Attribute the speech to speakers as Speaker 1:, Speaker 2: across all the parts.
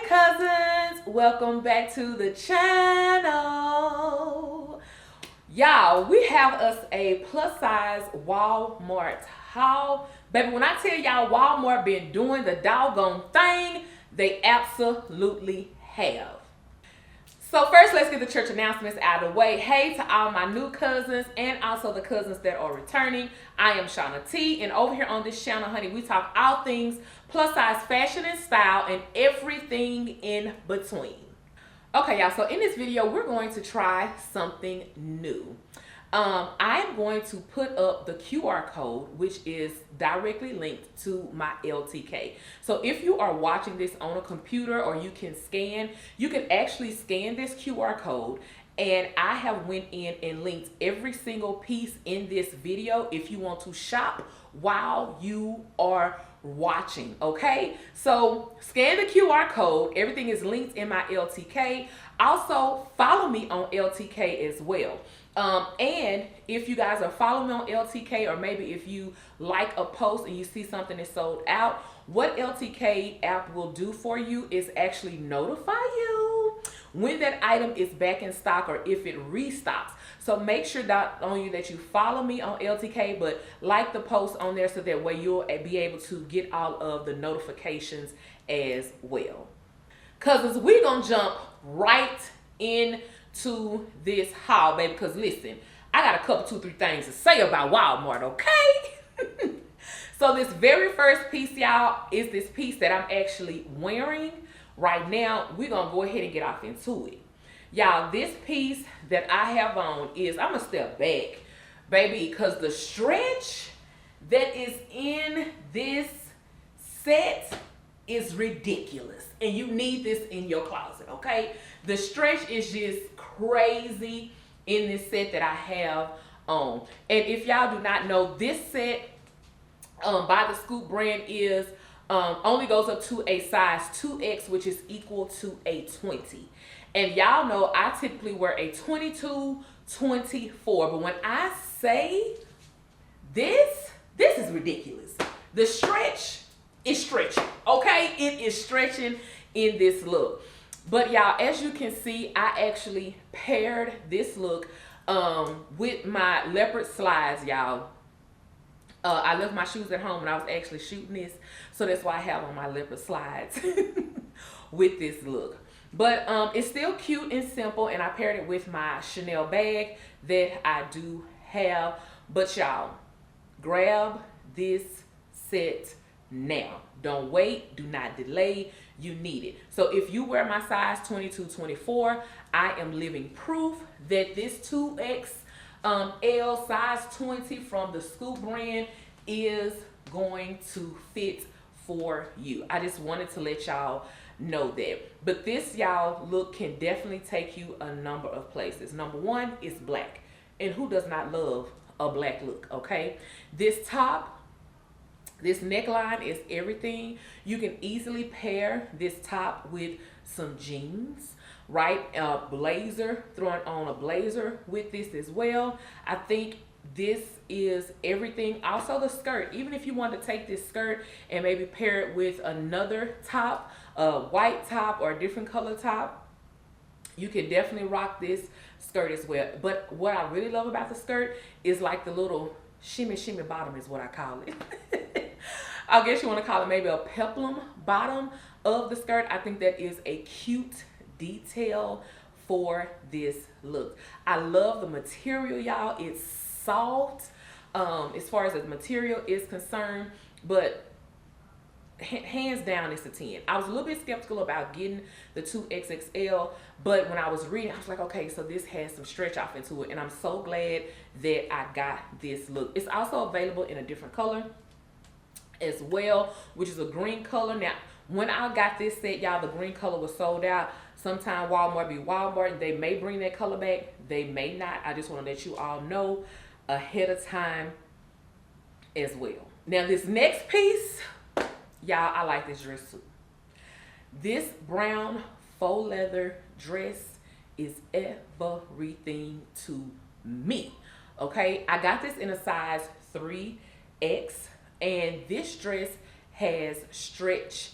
Speaker 1: cousins, welcome back to the channel. Y'all, we have us a plus size Walmart haul. Baby, when I tell y'all Walmart been doing the doggone thing, they absolutely have. So first, let's get the church announcements out of the way. Hey to all my new cousins and also the cousins that are returning. I am Shauna T, and over here on this channel, honey, we talk all things plus size fashion and style and everything in between. Okay, y'all, so in this video, we're going to try something new. I am going to put up the QR code, which is directly linked to my LTK. So if you are watching this on a computer or you can actually scan this QR code. And I have went in and linked every single piece in this video if you want to shop while you are watching, okay? So scan the QR code. Everything is linked in my LTK. Also, follow me on LTK as well. And if you guys are following me on LTK, or maybe if you like a post and you see something is sold out, what LTK app will do for you is actually notify you when that item is back in stock or if it restocks. So make sure not only that you follow me on LTK, but like the post on there so that way you'll be able to get all of the notifications as well. Cousins, we're gonna jump right into this haul, baby, because listen, I got a couple, 2-3 things to say about Walmart, okay? So this very first piece, y'all, is this piece that I'm actually wearing right now. We're gonna go ahead and get off into it. Y'all, this piece that I have on is, I'm gonna step back, baby, because the stretch that is in this set is ridiculous. And you need this in your closet, okay? The stretch is just crazy in this set that I have on. And if y'all do not know, this set by the Scoop brand is only goes up to a size 2X, which is equal to a 20. And y'all know I typically wear a 22, 24. But when I say this is ridiculous. The stretch is stretching, okay? It is stretching in this look. But y'all, as you can see, I actually paired this look with my leopard slides, y'all. I left my shoes at home when I was actually shooting this, so that's why I have on my leopard slides with this look. But it's still cute and simple, and I paired it with my Chanel bag that I do have. But y'all, grab this set now. Don't wait. Do not delay. You need it. So if you wear my size 22, 24, I am living proof that this 2X L size 20 from the Scoop brand is going to fit for you. I just wanted to let y'all know that. But this, y'all, look can definitely take you a number of places. Number one is black. And who does not love a black look, okay? This top, this neckline is everything. You can easily pair this top with some jeans, right? A blazer, throwing on a blazer with this as well. I think this is everything. Also the skirt, even if you want to take this skirt and maybe pair it with another top, a white top or a different color top, you can definitely rock this skirt as well. But what I really love about the skirt is like the little shimmy bottom is what I call it. I guess you want to call it maybe a peplum bottom of the skirt. I think that is a cute detail for this look. I love the material, y'all. It's soft as far as the material is concerned, but hands down it's a 10. I was a little bit skeptical about getting the 2XXL, but when I was reading, I was like, okay, so this has some stretch off into it, and I'm so glad that I got this look. It's also available in a different color as well, which is a green color. Now, when I got this set, y'all, the green color was sold out. Sometime Walmart be Walmart. They may bring that color back. They may not. I just want to let you all know ahead of time as well. Now, this next piece, y'all, I like this dress too. This brown faux leather dress is everything to me, okay? I got this in a size 3X, and this dress has stretch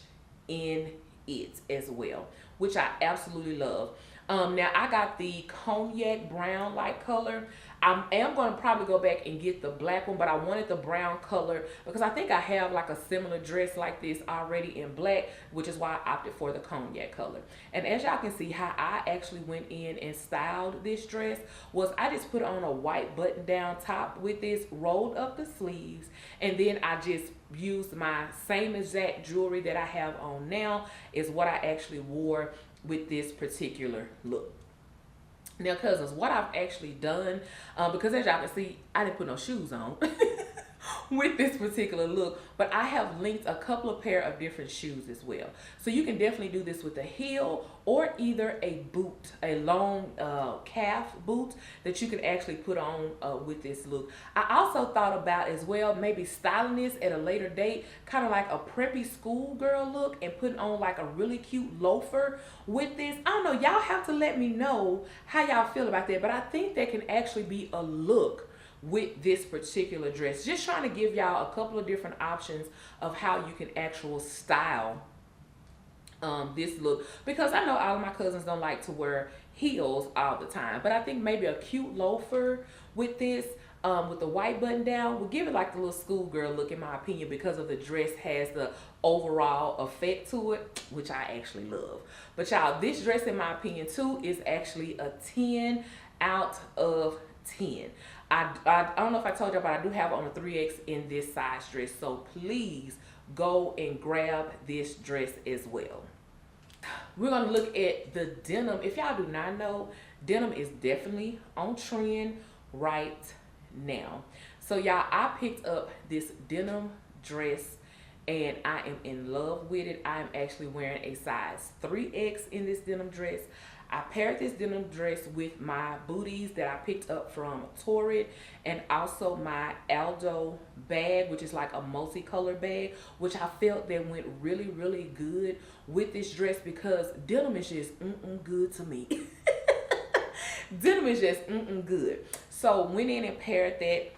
Speaker 1: in it as well, which I absolutely love. Now I got the cognac brown like color. I am going to probably go back and get the black one, but I wanted the brown color because I think I have like a similar dress like this already in black, which is why I opted for the cognac color. And as y'all can see, how I actually went in and styled this dress was I just put on a white button down top with this, rolled up the sleeves, and then I just used my same exact jewelry that I have on now is what I actually wore with this particular look. Now, cousins, what I've actually done, because as y'all can see, I didn't put no shoes on with this particular look, but I have linked a couple of pair of different shoes as well. So you can definitely do this with a heel or either a boot, a long calf boot that you can actually put on with this look. I also thought about as well maybe styling this at a later date, kind of like a preppy schoolgirl look, and putting on like a really cute loafer with this. I don't know, y'all have to let me know how y'all feel about that, but I think that can actually be a look with this particular dress. Just trying to give y'all a couple of different options of how you can actually style this look, because I know all of my cousins don't like to wear heels all the time, but I think maybe a cute loafer with this with the white button down will give it like the little schoolgirl look, in my opinion, because of the dress has the overall effect to it, which I actually love. But y'all, this dress in my opinion too is actually a 10 out of 10. I don't know if I told you, but I do have on a 3X in this size dress. So please go and grab this dress as well. We're going to look at the denim. If y'all do not know, denim is definitely on trend right now. So y'all, I picked up this denim dress and I am in love with it. I am actually wearing a size 3X in this denim dress. I paired this denim dress with my booties that I picked up from Torrid, and also my Aldo bag, which is like a multicolor bag, which I felt that went really, really good with this dress because denim is just good to me. Denim is just good. So went in and paired that.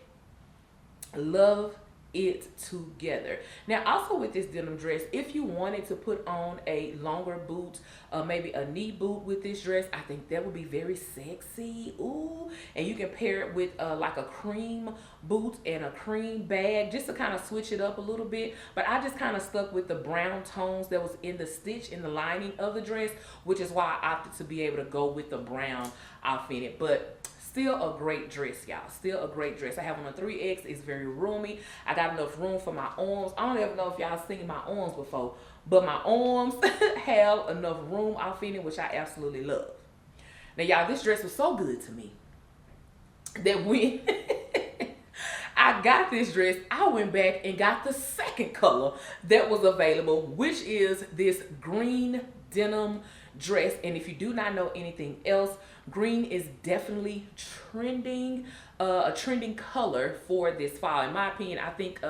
Speaker 1: Love it together. Now also with this denim dress, if you wanted to put on a longer boot, maybe a knee boot with this dress, I think that would be very sexy. Ooh, and you can pair it with like a cream boot and a cream bag just to kind of switch it up a little bit. But I just kind of stuck with the brown tones that was in the stitch in the lining of the dress, which is why I opted to be able to go with the brown outfit in it. But still a great dress, y'all. Still a great dress. I have on a 3X. It's very roomy. I got enough room for my arms. I don't even know if y'all seen my arms before, but my arms have enough room out in it, which I absolutely love. Now, y'all, this dress was so good to me that when I got this dress, I went back and got the second color that was available, which is this green denim dress. And if you do not know anything else, green is definitely trending, a trending color for this fall. In my opinion, I think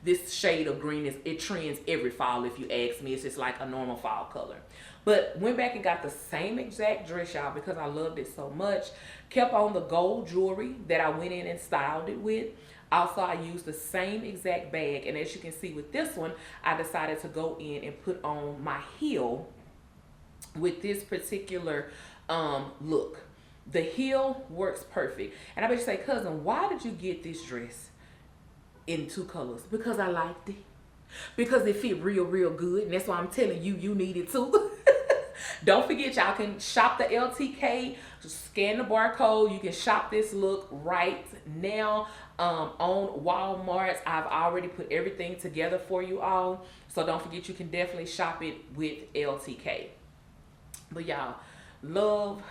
Speaker 1: this shade of green it trends every fall. If you ask me, it's just like a normal fall color. But went back and got the same exact dress, y'all, because I loved it so much. Kept on the gold jewelry that I went in and styled it with. Also, I used the same exact bag, and as you can see with this one, I decided to go in and put on my heel with this particular look. The heel works perfect. And I bet you say, cousin, why did you get this dress in 2 colors? Because I liked it. Because it fit real, real good. And that's why I'm telling you, you need it too. Don't forget, y'all can shop the LTK. Just scan the barcode. You can shop this look right now on Walmart. I've already put everything together for you all. So don't forget, you can definitely shop it with LTK. But y'all, love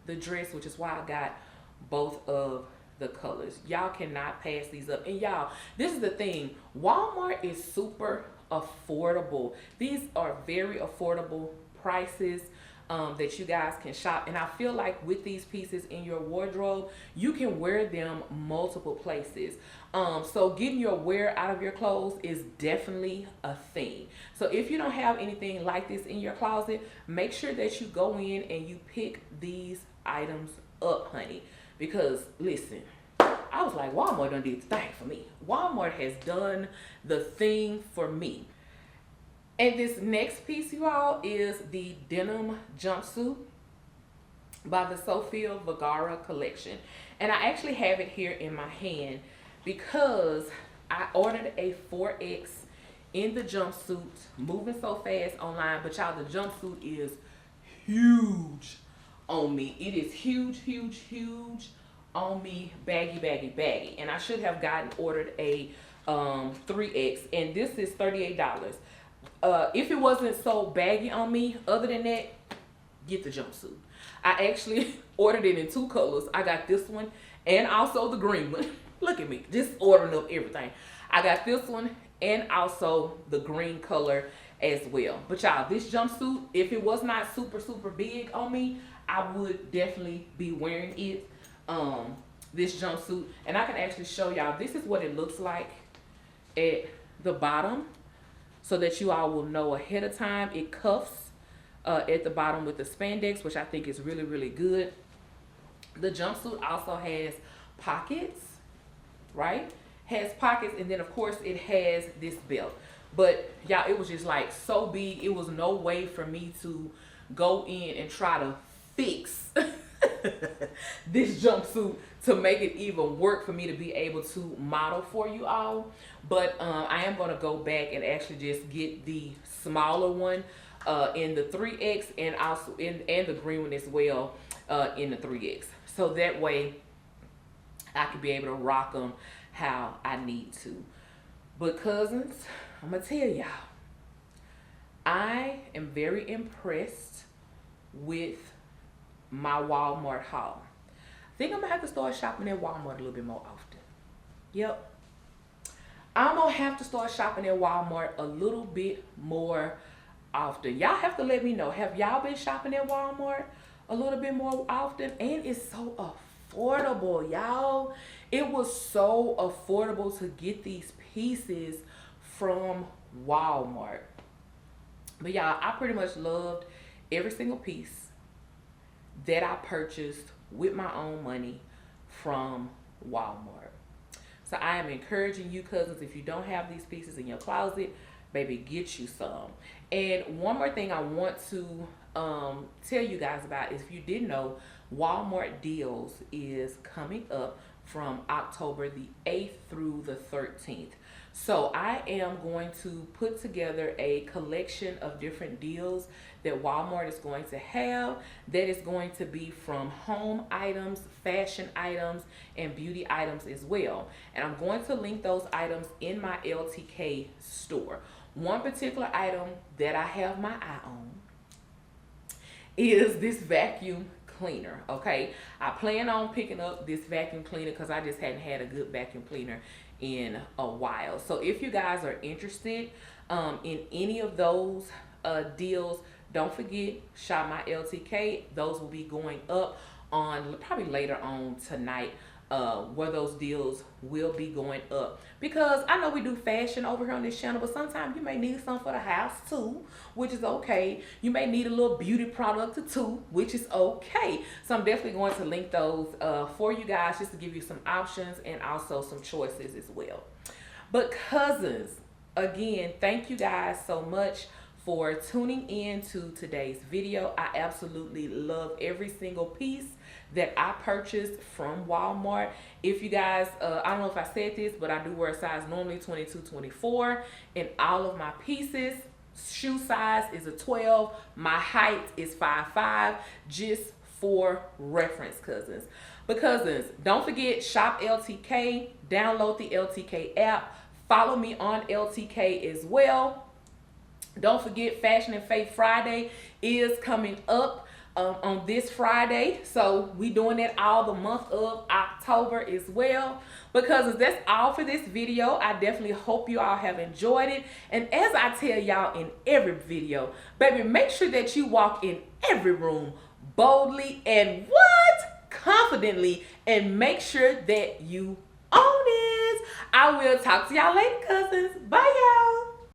Speaker 1: the dress, which is why I got both of the colors. Y'all cannot pass these up. And y'all, this is the thing. Walmart is super affordable. These are very affordable prices that you guys can shop. And I feel like with these pieces in your wardrobe, you can wear them multiple places. So getting your wear out of your clothes is definitely a thing. So if you don't have anything like this in your closet, make sure that you go in and you pick these items up, honey. Because listen, I was like, Walmart done did the thing for me. Walmart has done the thing for me. And this next piece, you all, is the Denim Jumpsuit by the Sofia Vergara collection. And I actually have it here in my hand because I ordered a 4X in the jumpsuit, moving so fast online, but y'all, the jumpsuit is huge on me. It is huge, huge, huge on me, baggy, baggy, baggy. And I should have ordered a 3X, and this is $38. If it wasn't so baggy on me, other than that, get the jumpsuit. I actually ordered it in 2 colors. I got this one and also the green one. Look at me, just ordering up everything. I got this one and also the green color as well. But y'all, this jumpsuit, if it was not super, super big on me, I would definitely be wearing it. This jumpsuit. And I can actually show y'all, this is what it looks like at the bottom, so that you all will know ahead of time. It cuffs at the bottom with the spandex, which I think is really, really good. The jumpsuit also has pockets, right? Has pockets, and then of course it has this belt. But y'all, it was just like so big, it was no way for me to go in and try to fix this jumpsuit to make it even work for me to be able to model for you all. But I am going to go back and actually just get the smaller one in the 3X, and also and the green one as well in the 3X, so that way I could be able to rock them how I need to. But cousins, I'm gonna tell y'all, I am very impressed with my Walmart haul. I think I'm gonna have to start shopping at Walmart a little bit more often. Yep, I'm gonna have to start shopping at Walmart a little bit more often. Y'all have to let me know, have y'all been shopping at Walmart a little bit more often? And it's so affordable, y'all. It was so affordable to get these pieces from Walmart. But y'all, I pretty much loved every single piece that I purchased with my own money from Walmart. So I am encouraging you cousins, if you don't have these pieces in your closet, baby, get you some. And one more thing I want to tell you guys about is, if you didn't know, Walmart deals is coming up from October the 8th through the 13th. So I am going to put together a collection of different deals that Walmart is going to have, that is going to be from home items, fashion items, and beauty items as well. And I'm going to link those items in my LTK store. One particular item that I have my eye on is this vacuum cleaner. Okay, I plan on picking up this vacuum cleaner because I just hadn't had a good vacuum cleaner in a while. So if you guys are interested in any of those deals, don't forget, shop my LTK. Those will be going up on probably later on tonight, where those deals will be going up, because I know we do fashion over here on this channel, but sometimes you may need something for the house too, which is okay. You may need a little beauty product too, which is okay. So I'm definitely going to link those for you guys, just to give you some options and also some choices as well. But cousins, again, thank you guys so much for tuning in to today's video. I absolutely love every single piece that I purchased from Walmart. If you guys, I don't know if I said this, but I do wear a size normally 22, 24 in all of my pieces. Shoe size is a 12. My height is 5'5", just for reference, cousins. But cousins, don't forget, shop LTK, download the LTK app, follow me on LTK as well. Don't forget, Fashion and Faith Friday is coming up on this Friday. So we doing it all the month of October as well. Because that's all for this video. I definitely hope you all have enjoyed it. And as I tell y'all in every video, baby, make sure that you walk in every room boldly and confidently, and make sure that you own it. I will talk to y'all later, cousins. Bye, y'all.